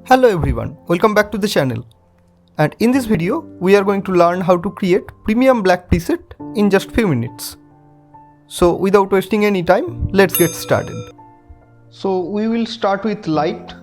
Hello everyone, welcome back to the channel. And in this video, we are going to learn how to create premium black preset in just few minutes. So without wasting any time, let's get started. So we will start with light.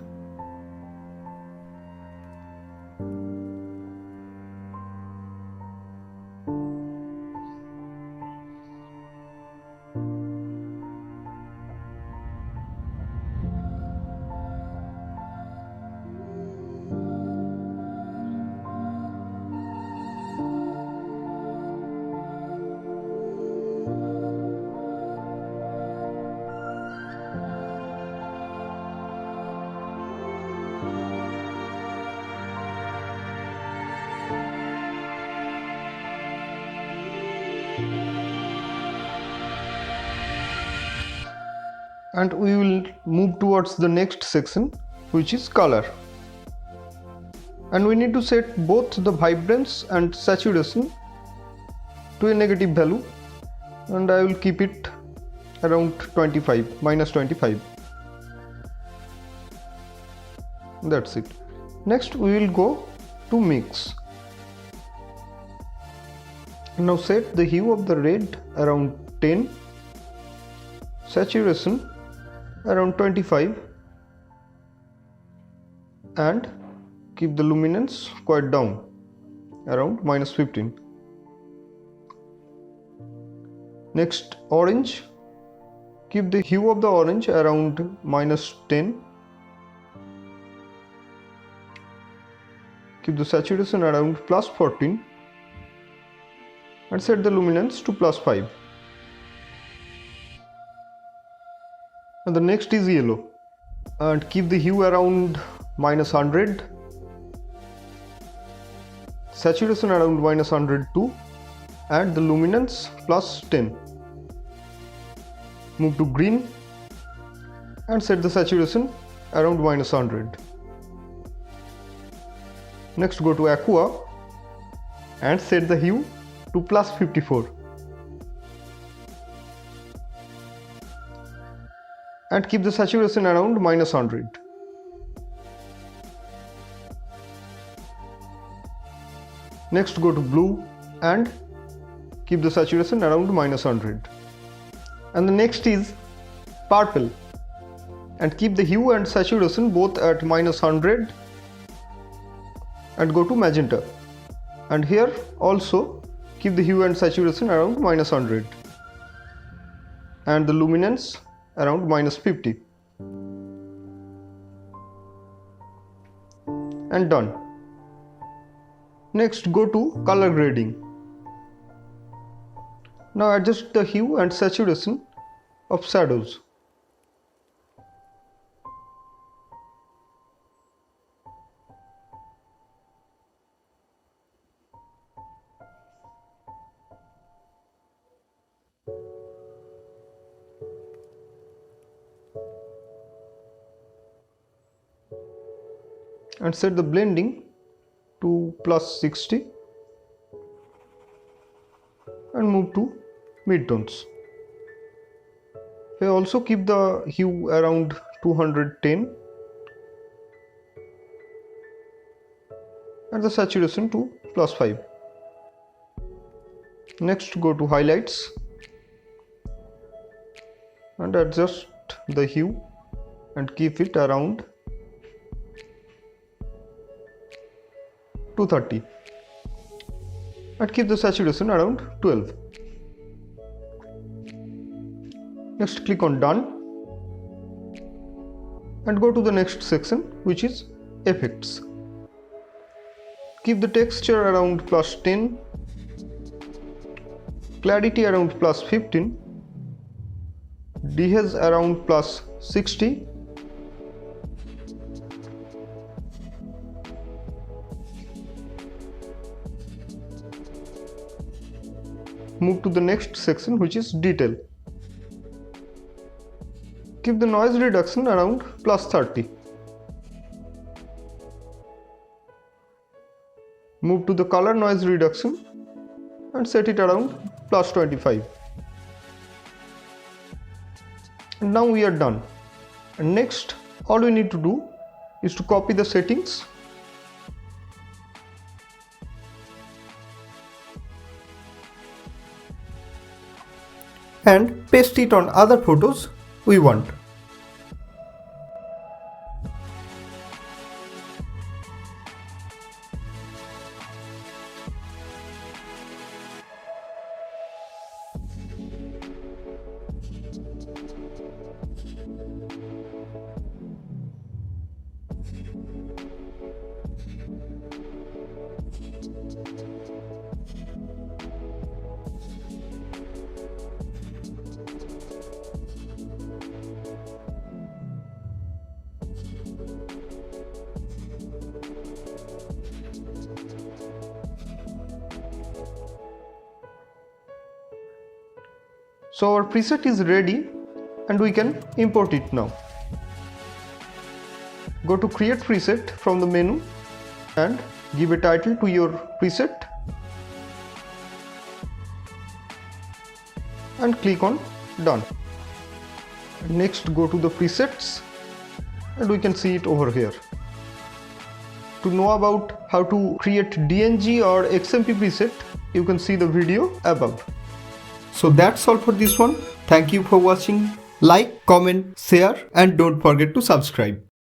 And we will move towards the next section, which is color. And we need to set both the vibrance and saturation to a negative value, and I will keep it around 25, minus 25. That's it. Next we will go to mix. Now set the hue of the red around 10, saturation around 25, and keep the luminance quite down, around minus 15. Next, orange. Keep the hue of the orange around minus 10. Keep the saturation around plus 14 and set the luminance to plus 5. And the next is yellow, and keep the hue around minus 100, saturation around minus 102, and the luminance plus 10. Move to green and set the saturation around minus 100. Next go to aqua and set the hue to plus 54. And keep the saturation around minus 100. Next go to blue and keep the saturation around minus 100. And the next is purple, and keep the hue and saturation both at minus 100, and go to magenta, and here also keep the hue and saturation around minus 100 and the luminance around minus 50, and done. Next go to color grading. Now adjust the hue and saturation of shadows. And set the blending to plus 60 and move to midtones. I also keep the hue around 210 and the saturation to plus 5. Next go to highlights and adjust the hue and keep it around 230 and keep the saturation around 12. Next click on done and go to the next section, which is effects. Keep the texture around plus 10, clarity around plus 15, dehaze around plus 60, move to the next section, which is detail. Keep the noise reduction around plus 30. Move to the color noise reduction and set it around plus 25. And now we are done. And next, all we need to do is to copy the settings and paste it on other photos we want. So our preset is ready and we can import it now. Go to create preset from the menu and give a title to your preset and click on done. Next go to the presets and we can see it over here. To know about how to create DNG or XMP preset, you can see the video above. So that's all for this one. Thank you for watching. Like, comment, share and don't forget to subscribe.